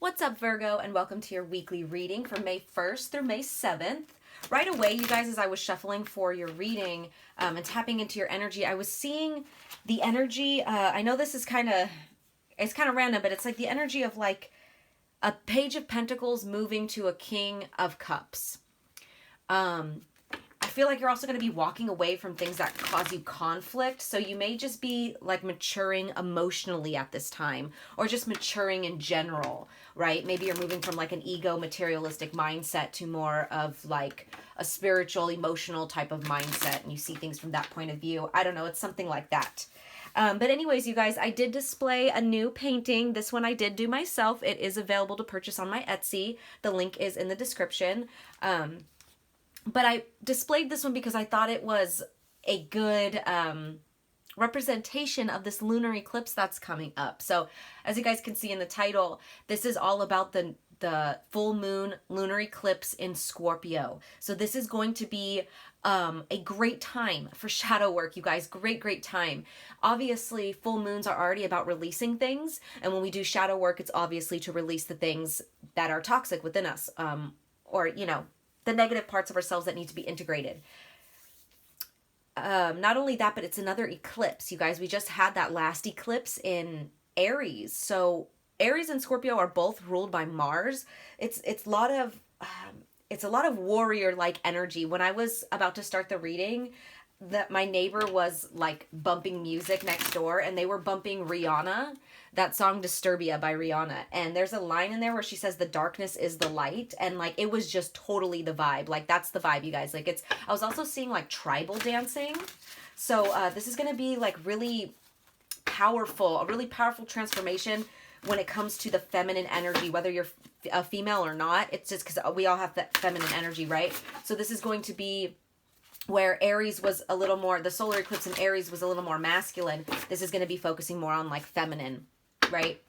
What's up, Virgo, and welcome to your weekly reading for May 1st through May 7th. Right away, you guys, as I was shuffling for your reading and tapping into your energy, I was seeing the energy. I know this is it's kind of random, but it's like the energy of like a Page of Pentacles moving to a King of Cups. I feel like you're also going to be walking away from things that cause you conflict. So you may just be like maturing emotionally at this time, or just maturing in general, right? Maybe you're moving from like an ego materialistic mindset to more of like a spiritual, emotional type of mindset. And you see things from that point of view. I don't know. It's something like that. But anyways, you guys, I did display a new painting. This one I did do myself. It is available to purchase on my Etsy. The link is in the description. But I displayed this one because I thought it was a good representation of this lunar eclipse that's coming up. So as you guys can see in the title, this is all about the full moon lunar eclipse in Scorpio. So this is going to be a great time for shadow work, you guys. Great time. Obviously, full moons are already about releasing things. And when we do shadow work, it's obviously to release the things that are toxic within us, or, you know, the negative parts of ourselves that need to be integrated. Not only that, but it's another eclipse, you guys. We just had that last eclipse in Aries. So Aries and Scorpio are both ruled by Mars. It's a lot of warrior-like energy. When I was about to start the reading, that my neighbor was like bumping music next door, and they were bumping Rihanna, that song Disturbia by Rihanna. And there's a line in there where she says the darkness is the light, and like it was just totally the vibe. Like that's the vibe, you guys. Like I was also seeing like tribal dancing. So this is going to be like really powerful, a really powerful transformation when it comes to the feminine energy, whether you're a female or not. It's just because we all have that feminine energy, right? So this is going to be where Aries was a little more, the solar eclipse in Aries was a little more masculine. This is going to be focusing more on like feminine, right?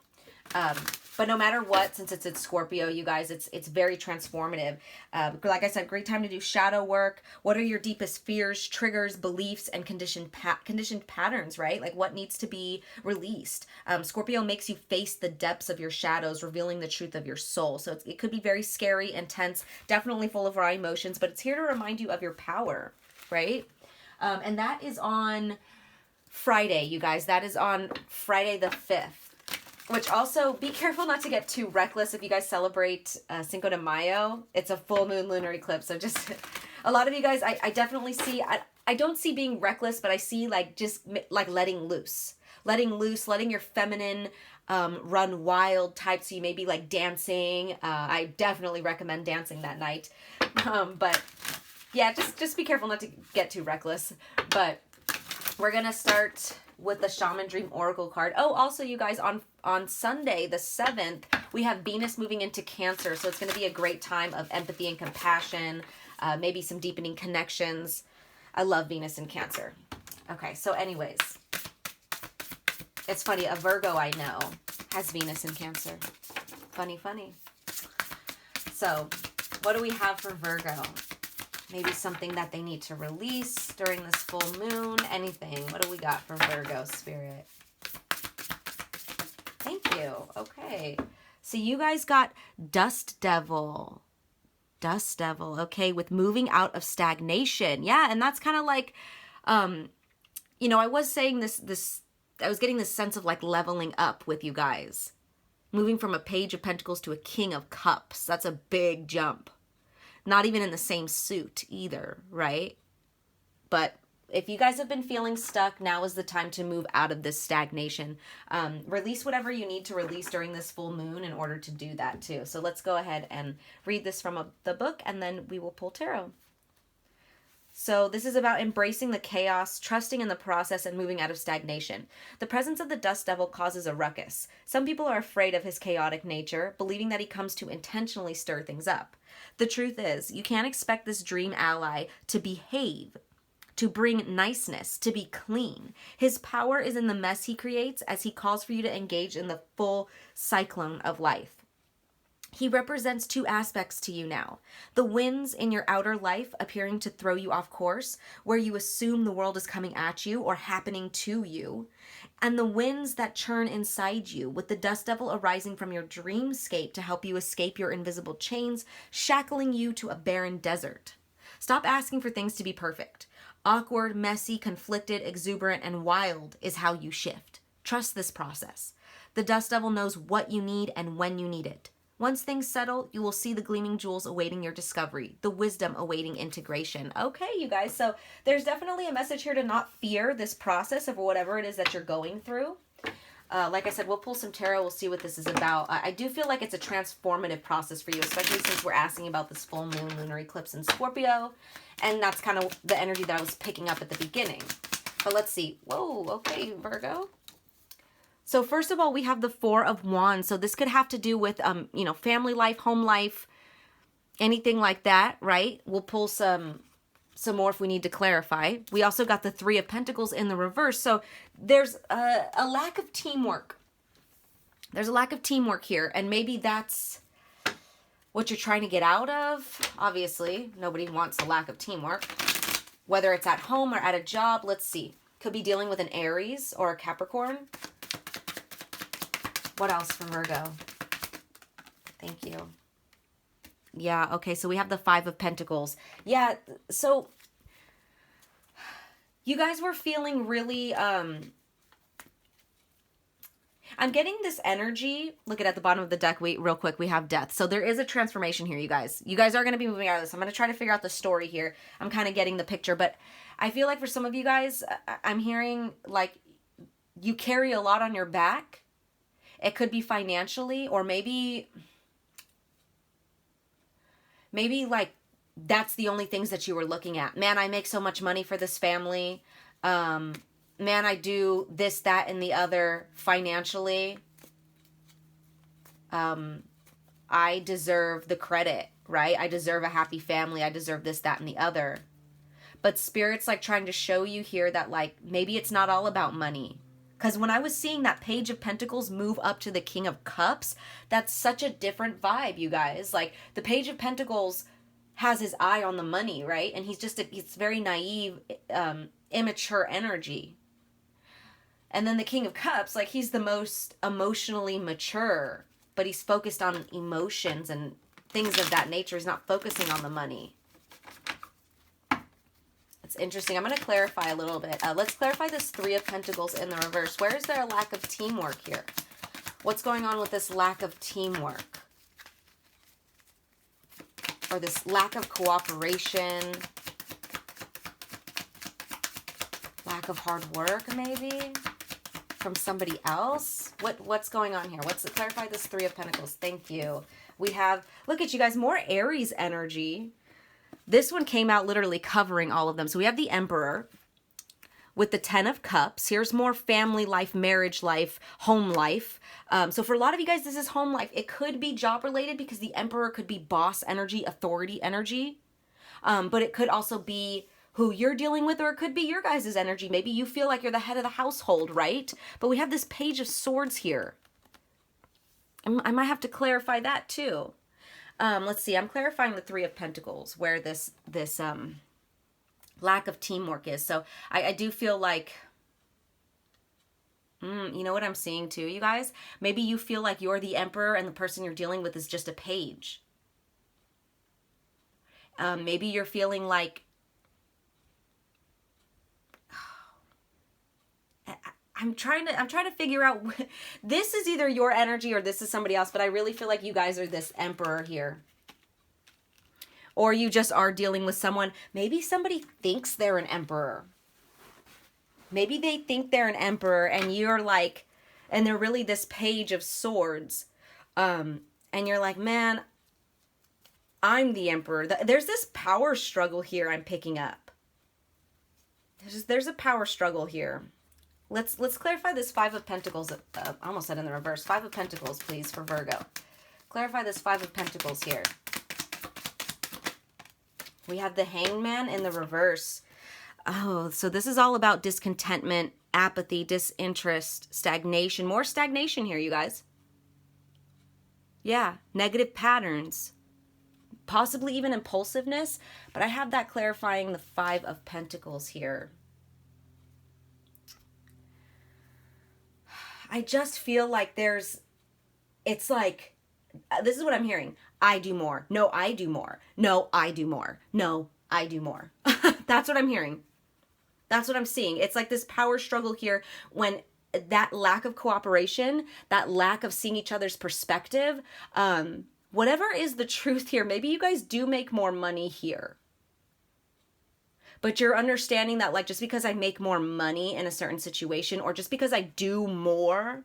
But no matter what, since it's Scorpio, you guys, it's very transformative. Like I said, great time to do shadow work. What are your deepest fears, triggers, beliefs, and conditioned patterns, right? Like what needs to be released. Scorpio makes you face the depths of your shadows, revealing the truth of your soul. So it could be very scary, intense, definitely full of raw emotions, but it's here to remind you of your power, right? And that is on Friday, you guys. That is on Friday the 5th. Which also, be careful not to get too reckless if you guys celebrate Cinco de Mayo. It's a full moon lunar eclipse. So just, a lot of you guys, I definitely see, I don't see being reckless, but I see like just like letting loose. Letting your feminine run wild type. So you may be like dancing. I definitely recommend dancing that night. But yeah, just be careful not to get too reckless. But we're going to start with the Shaman Dream Oracle card. Oh, also, you guys, on Sunday, the 7th, we have Venus moving into Cancer. So it's going to be a great time of empathy and compassion, maybe some deepening connections. I love Venus in Cancer. Okay, so anyways, it's funny. A Virgo I know has Venus in Cancer. Funny. So what do we have for Virgo? Maybe something that they need to release during this full moon. Anything. What do we got for Virgo spirit? Thank you. Okay. So you guys got Dust Devil. Okay, with moving out of stagnation. Yeah, and that's kind of like, you know, I was saying I was getting this sense of like leveling up with you guys. Moving from a Page of Pentacles to a King of Cups. That's a big jump. Not even in the same suit either, right? But if you guys have been feeling stuck, now is the time to move out of this stagnation. Release whatever you need to release during this full moon in order to do that too. So let's go ahead and read this from the book, and then we will pull tarot. So this is about embracing the chaos, trusting in the process, and moving out of stagnation. The presence of the Dust Devil causes a ruckus. Some people are afraid of his chaotic nature, believing that he comes to intentionally stir things up. The truth is, you can't expect this dream ally to behave, to bring niceness, to be clean. His power is in the mess he creates as he calls for you to engage in the full cyclone of life. He represents two aspects to you now. The winds in your outer life appearing to throw you off course, where you assume the world is coming at you or happening to you. And the winds that churn inside you, with the dust devil arising from your dreamscape to help you escape your invisible chains, shackling you to a barren desert. Stop asking for things to be perfect. Awkward, messy, conflicted, exuberant, and wild is how you shift. Trust this process. The dust devil knows what you need and when you need it. Once things settle, you will see the gleaming jewels awaiting your discovery, the wisdom awaiting integration. Okay, you guys, so there's definitely a message here to not fear this process of whatever it is that you're going through. Like I said, we'll pull some tarot. We'll see what this is about. I do feel like it's a transformative process for you, especially since we're asking about this full moon lunar eclipse in Scorpio. And that's kind of the energy that I was picking up at the beginning. But let's see. Whoa, okay, Virgo. So first of all, we have the Four of Wands. So this could have to do with, you know, family life, home life, anything like that, right? We'll pull some more if we need to clarify. We also got the Three of Pentacles in the reverse. So there's a lack of teamwork. There's a lack of teamwork here. And maybe that's what you're trying to get out of. Obviously, nobody wants a lack of teamwork. Whether it's at home or at a job, let's see. Could be dealing with an Aries or a Capricorn. What else for Virgo? Thank you. Yeah, okay, so we have the Five of Pentacles. Yeah, so you guys were feeling really, I'm getting this energy. Look at the bottom of the deck. Wait, real quick, we have Death. So there is a transformation here, you guys. You guys are going to be moving out of this. I'm going to try to figure out the story here. I'm kind of getting the picture, but I feel like for some of you guys, I'm hearing like you carry a lot on your back. It could be financially, or maybe like that's the only things that you were looking at. Man, I make so much money for this family. Man, I do this, that, and the other financially. I deserve the credit, right? I deserve a happy family. I deserve this, that, and the other. But Spirit's like trying to show you here that like maybe it's not all about money. Because when I was seeing that Page of Pentacles move up to the King of Cups, that's such a different vibe, you guys. Like, the Page of Pentacles has his eye on the money, right? And he's just, it's very naive, immature energy. And then the King of Cups, like, he's the most emotionally mature, but he's focused on emotions and things of that nature. He's not focusing on the money. It's interesting. I'm going to clarify a little bit. Let's clarify this Three of Pentacles in the reverse. Where is there a lack of teamwork here? What's going on with this lack of teamwork? Or this lack of cooperation? Lack of hard work, maybe? From somebody else? What's going on here? Clarify this Three of Pentacles. Thank you. We have, look at you guys, more Aries energy. This one came out literally covering all of them. So we have the Emperor with the Ten of Cups. Here's more family life, marriage life, home life. So for a lot of you guys, this is home life. It could be job related because the Emperor could be boss energy, authority energy. But it could also be who you're dealing with, or it could be your guys' energy. Maybe you feel like you're the head of the household, right? But we have this Page of Swords here. I might have to clarify that too. Let's see. I'm clarifying the Three of Pentacles, where this lack of teamwork is. So I do feel like, you know what I'm seeing too, you guys? Maybe you feel like you're the Emperor and the person you're dealing with is just a page. Maybe you're feeling like, I'm trying to figure out, this is either your energy or this is somebody else, but I really feel like you guys are this Emperor here. Or you just are dealing with someone, maybe somebody thinks they're an Emperor. Maybe they think they're an Emperor and you're like, and they're really this Page of Swords. And you're like, man, I'm the Emperor. There's this power struggle here I'm picking up. There's a power struggle here. Let's clarify this Five of Pentacles. I almost said in the reverse. Five of Pentacles, please, for Virgo. Clarify this Five of Pentacles here. We have the Hangman in the reverse. Oh, so this is all about discontentment, apathy, disinterest, stagnation. More stagnation here, you guys. Yeah, negative patterns, possibly even impulsiveness, but I have that clarifying the Five of Pentacles here. I just feel like it's like, this is what I'm hearing. I do more. No, I do more. No, I do more. No, I do more. That's what I'm hearing. That's what I'm seeing. It's like this power struggle here when that lack of cooperation, that lack of seeing each other's perspective, whatever is the truth here, maybe you guys do make more money here. But you're understanding that, like, just because I make more money in a certain situation, or just because I do more,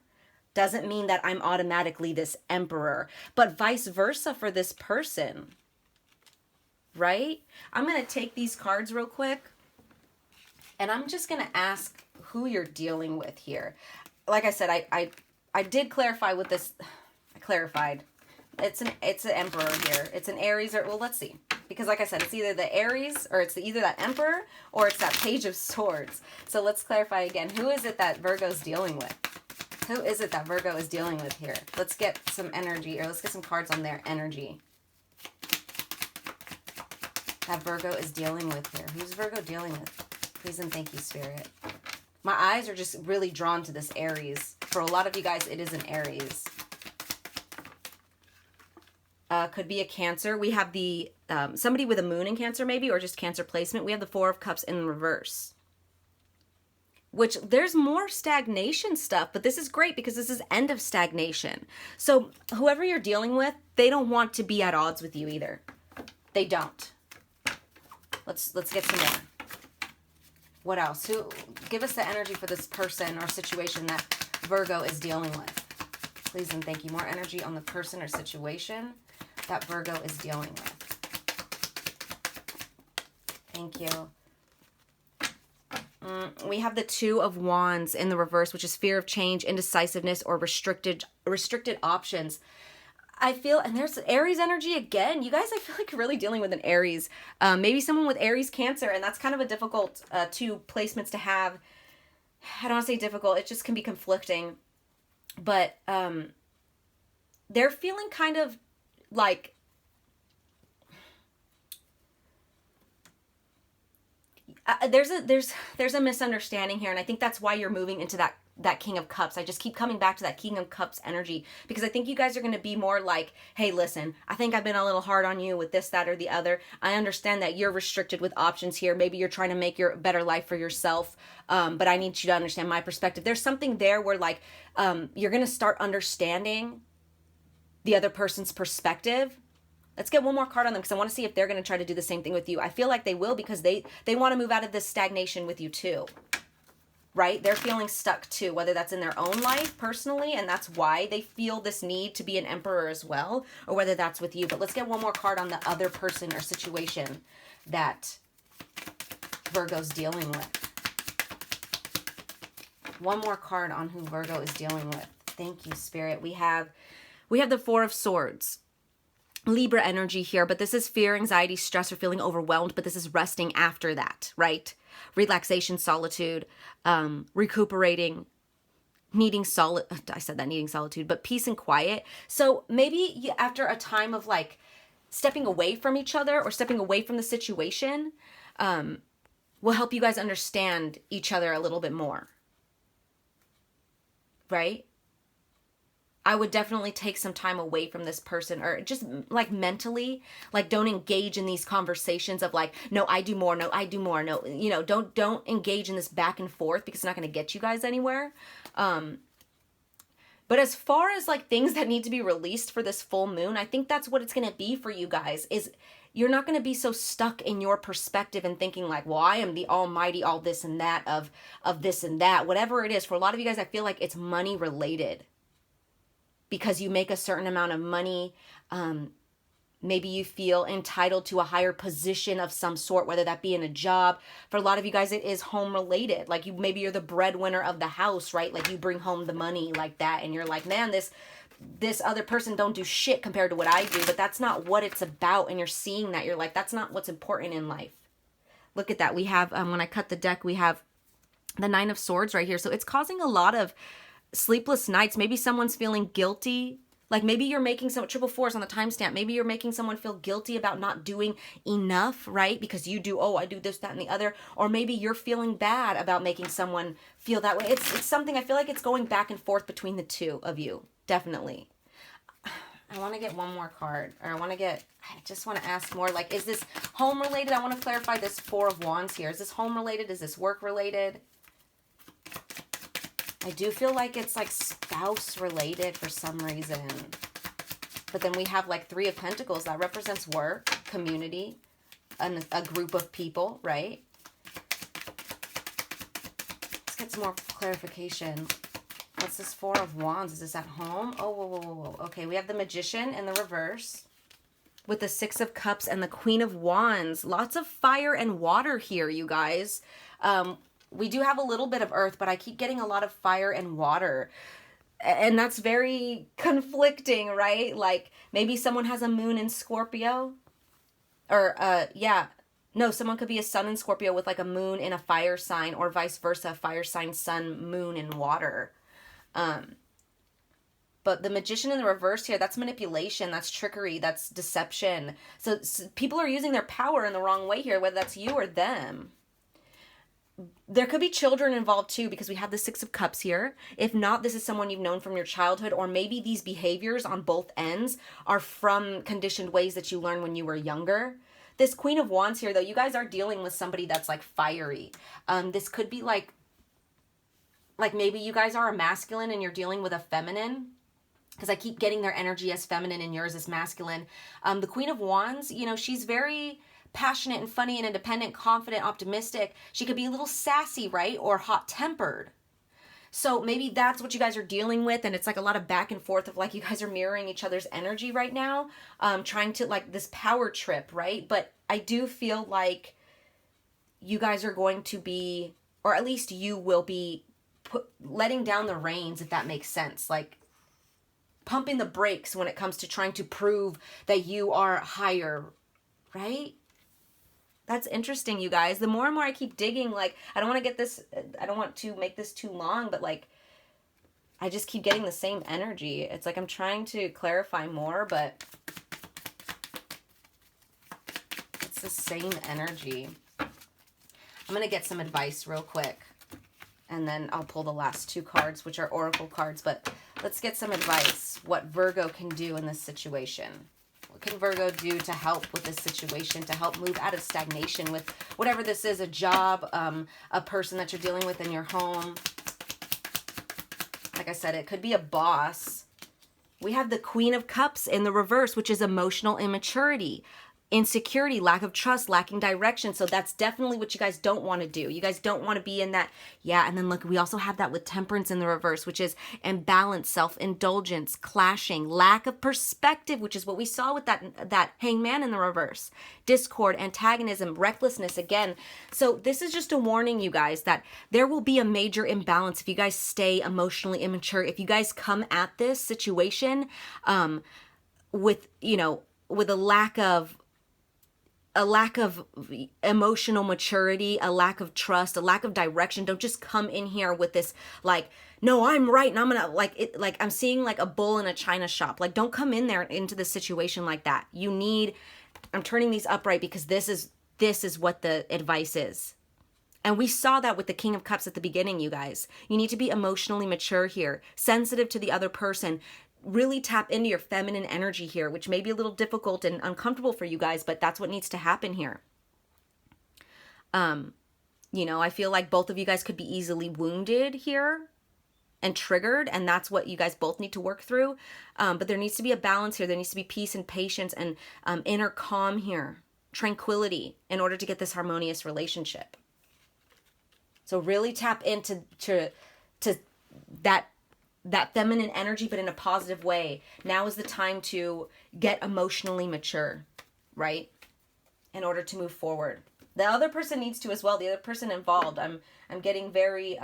doesn't mean that I'm automatically this emperor. But vice versa for this person, right? I'm going to take these cards real quick, and I'm just going to ask who you're dealing with here. Like I said, I did clarify with this. I clarified. It's an emperor here. It's an Aries, or, well, let's see. Because like I said, it's either the Aries, or it's either that Emperor, or it's that Page of Swords. So let's clarify again. Who is it that Virgo's dealing with? Who is it that Virgo is dealing with here? Let's get some energy, or let's get some cards on their energy that Virgo is dealing with here. Who's Virgo dealing with? Please and thank you, Spirit. My eyes are just really drawn to this Aries. For a lot of you guys, it is an Aries. Could be a Cancer. We have the somebody with a moon in Cancer maybe, or just Cancer placement. We have the Four of Cups in reverse. Which there's more stagnation stuff, but this is great because this is end of stagnation. So whoever you're dealing with, they don't want to be at odds with you either. They don't. Let's get some more. What else? Give us the energy for this person or situation that Virgo is dealing with. Please and thank you. More energy on the person or situation that Virgo is dealing with. Thank you. We have the Two of Wands in the reverse, which is fear of change, indecisiveness, or restricted options. I feel, and there's Aries energy again. You guys, I feel like you're really dealing with an Aries. Maybe someone with Aries Cancer, and that's kind of a difficult two placements to have. I don't want to say difficult. It just can be conflicting. But they're feeling kind of like, there's a misunderstanding here, and I think that's why you're moving into that King of Cups. I just keep coming back to that King of Cups energy, because I think you guys are going to be more like, hey, listen, I think I've been a little hard on you with this, that, or the other. I understand that you're restricted with options here. Maybe you're trying to make your better life for yourself, but I need you to understand my perspective. There's something there where, like, you're going to start understanding the other person's perspective. Let's get one more card on them, because I want to see if they're going to try to do the same thing with you. I feel like they will, because they want to move out of this stagnation with you too. Right? They're feeling stuck too, whether that's in their own life personally, and that's why they feel this need to be an emperor as well, or whether that's with you. But let's get one more card on the other person or situation that Virgo's dealing with. One more card on who Virgo is dealing with. Thank you, Spirit. We have the Four of Swords. Libra energy here, but this is fear, anxiety, stress, or feeling overwhelmed, but this is resting after that, right? Relaxation, solitude, recuperating, needing solitude, but peace and quiet. So maybe after a time of, like, stepping away from each other or stepping away from the situation, will help you guys understand each other a little bit more, right? I would definitely take some time away from this person, or just, like, mentally, like, don't engage in these conversations of, like, no, I do more. No, I do more. No, you know, don't engage in this back and forth, because it's not going to get you guys anywhere. But as far as, like, things that need to be released for this full moon, I think that's what it's going to be for you guys, is you're not going to be so stuck in your perspective and thinking, like, well, I am the almighty, all this and that of this and that, whatever it is. For a lot of you guys, I feel like it's money related. Because you make a certain amount of money, maybe you feel entitled to a higher position of some sort, whether that be in a job. For a lot of you guys, it is home related. Like, maybe you're the breadwinner of the house, right? Like, you bring home the money like that, and you're like, man, this other person don't do shit compared to what I do. But that's not what it's about, and you're seeing that. You're like, that's not what's important in life. Look at that. We have, when I cut the deck, we have the Nine of Swords right here. So it's causing a lot of sleepless nights. Maybe someone's feeling guilty Like maybe you're making some triple fours on the timestamp. Maybe you're making someone feel guilty about not doing enough, right? Because you do, oh, I do this, that, and the other. Or maybe you're feeling bad about making someone feel that way. It's something, I feel like it's going back and forth between the two of you. Definitely. I want to get one more card. Or I just want to ask more. Like, is this home related? I want to clarify this Four of Wands here. Is this home related? Is this work related? I do feel like it's like spouse related for some reason. But then we have like Three of Pentacles. That represents work, community, a group of people, right? Let's get some more clarification. What's this Four of Wands? Is this at home? Oh, whoa, whoa, whoa, whoa. Okay, we have the Magician in the reverse with the Six of Cups and the Queen of Wands. Lots of fire and water here, you guys. We do have a little bit of earth, but I keep getting a lot of fire and water. And that's very conflicting, right? Like maybe someone has a moon in Scorpio. Or, yeah. No, someone could be a sun in Scorpio with like a moon in a fire sign, or vice versa, fire sign, sun, moon, and water. But the Magician in the reverse here, that's manipulation, that's trickery, that's deception. So people are using their power in the wrong way here, whether that's you or them. There could be children involved too, because we have the Six of Cups here. If not, this is someone you've known from your childhood, or maybe these behaviors on both ends are from conditioned ways that you learned when you were younger. This Queen of Wands here, though, you guys are dealing with somebody that's like fiery. This could be like maybe you guys are a masculine and you're dealing with a feminine, because I keep getting their energy as feminine and yours as masculine. The Queen of Wands, you know, she's very passionate and funny and independent, confident, optimistic. She could be a little sassy, right? Or hot-tempered. So maybe that's what you guys are dealing with, and it's like a lot of back and forth of like you guys are mirroring each other's energy right now, trying to like this power trip, right? But I do feel like you guys are going to be, or at least you will be letting down the reins, if that makes sense. Like pumping the brakes when it comes to trying to prove that you are higher, right? That's interesting, you guys. The more and more I keep digging, like, I don't want to make this too long, but like, I just keep getting the same energy. It's like I'm trying to clarify more, but it's the same energy. I'm going to get some advice real quick, and then I'll pull the last two cards, which are oracle cards, but let's get some advice. What Virgo can do in this situation. What can Virgo do to help with this situation, to help move out of stagnation with whatever this is, a job, a person that you're dealing with in your home? Like I said, it could be a boss. We have the Queen of Cups in the reverse, which is emotional immaturity, insecurity, lack of trust, lacking direction. So that's definitely what you guys don't want to do. You guys don't want to be in that. Yeah. And then look, we also have that with Temperance in the reverse, which is imbalance, self-indulgence, clashing, lack of perspective, which is what we saw with that Hangman in the reverse, discord, antagonism, recklessness again. So this is just a warning, you guys, that there will be a major imbalance if you guys stay emotionally immature. If you guys come at this situation with a lack of emotional maturity, a lack of trust, a lack of direction. Don't just come in here with this like, no, I'm right, and I'm gonna like it. Like I'm seeing like a bull in a china shop. Like don't come in there into the situation like that. I'm turning these upright because this is what the advice is. And we saw that with the King of Cups at the beginning, you guys. You need to be emotionally mature here, sensitive to the other person. Really tap into your feminine energy here, which may be a little difficult and uncomfortable for you guys, but that's what needs to happen here. I feel like both of you guys could be easily wounded here and triggered, and that's what you guys both need to work through. But there needs to be a balance here. There needs to be peace and patience and inner calm here, tranquility, in order to get this harmonious relationship. So really tap into that feminine energy, but in a positive way. Now is the time to get emotionally mature, right? In order to move forward. The other person needs to as well. The other person involved. I'm getting very,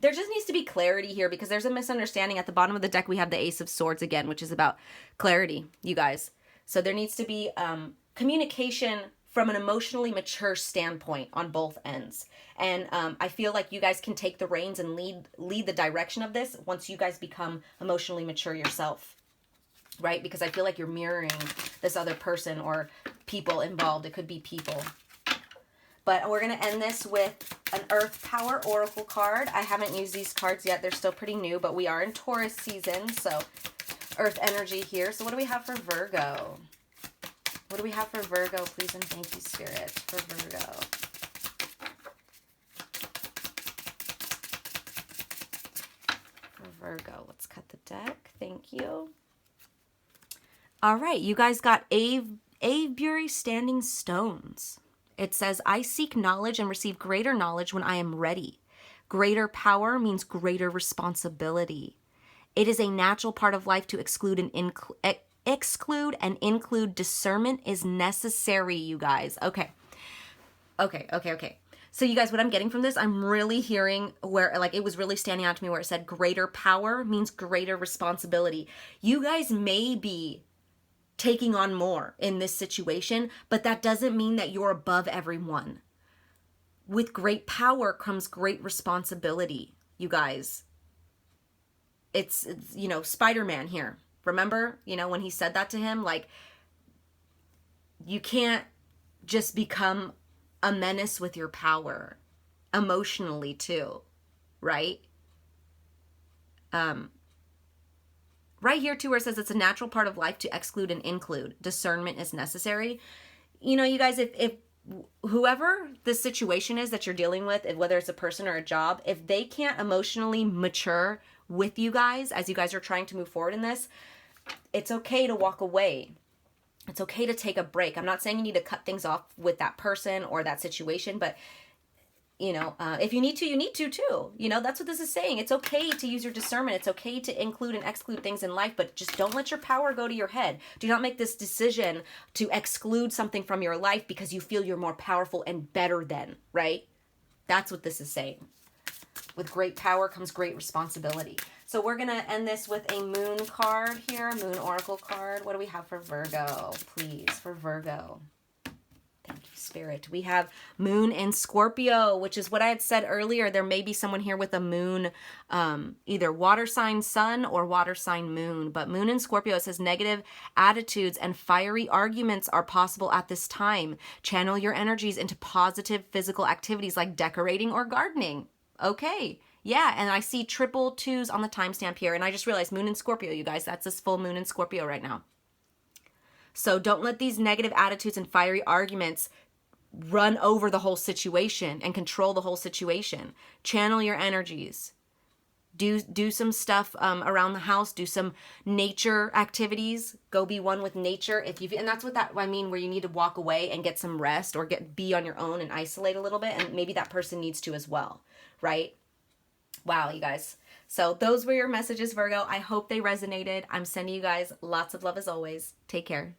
there just needs to be clarity here because there's a misunderstanding. At the bottom of the deck, we have the Ace of Swords again, which is about clarity, you guys. So there needs to be communication from an emotionally mature standpoint on both ends. And I feel like you guys can take the reins and lead the direction of this once you guys become emotionally mature yourself, right? Because I feel like you're mirroring this other person or people involved. It could be people. But we're going to end this with an Earth Power Oracle card. I haven't used these cards yet. They're still pretty new, but we are in Taurus season, so Earth energy here. So what do we have for Virgo? What do we have for Virgo? Please and thank you, Spirit, for Virgo. For Virgo, let's cut the deck. Thank you. All right, you guys got Avebury Standing Stones. It says, I seek knowledge and receive greater knowledge when I am ready. Greater power means greater responsibility. It is a natural part of life to exclude and include. Discernment is necessary, you guys. Okay. So you guys, what I'm getting from this, I'm really hearing where, like, it was really standing out to me where it said greater power means greater responsibility. You guys may be taking on more in this situation, but that doesn't mean that you're above everyone. With great power comes great responsibility, you guys. It's you know, Spider-Man here. Remember, you know, when he said that to him, like, you can't just become a menace with your power emotionally too, right? Right here too, where it says it's a natural part of life to exclude and include. Discernment is necessary. You know, you guys, if whoever the situation is that you're dealing with, whether it's a person or a job, if they can't emotionally mature with you guys as you guys are trying to move forward in this, it's okay to walk away. It's okay to take a break. I'm not saying you need to cut things off with that person or that situation, but you know, if you need to, you need to too. You know, that's what this is saying. It's okay to use your discernment. It's okay to include and exclude things in life, but just don't let your power go to your head. Do not make this decision to exclude something from your life because you feel you're more powerful and better than, right? That's what this is saying. With great power comes great responsibility. So we're going to end this with a moon card here, moon oracle card. What do we have for Virgo, please, for Virgo? Thank you, Spirit. We have moon in Scorpio, which is what I had said earlier. There may be someone here with a moon, either water sign sun or water sign moon. But moon in Scorpio, it says negative attitudes and fiery arguments are possible at this time. Channel your energies into positive physical activities like decorating or gardening. Okay. Yeah, and I see triple twos on the timestamp here. And I just realized moon in Scorpio, you guys. That's this full moon in Scorpio right now. So don't let these negative attitudes and fiery arguments run over the whole situation and control the whole situation. Channel your energies. Do some stuff around the house. Do some nature activities. Go be one with nature. And that's what I mean, where you need to walk away and get some rest or be on your own and isolate a little bit. And maybe that person needs to as well, right? Wow, you guys. So those were your messages, Virgo. I hope they resonated. I'm sending you guys lots of love as always. Take care.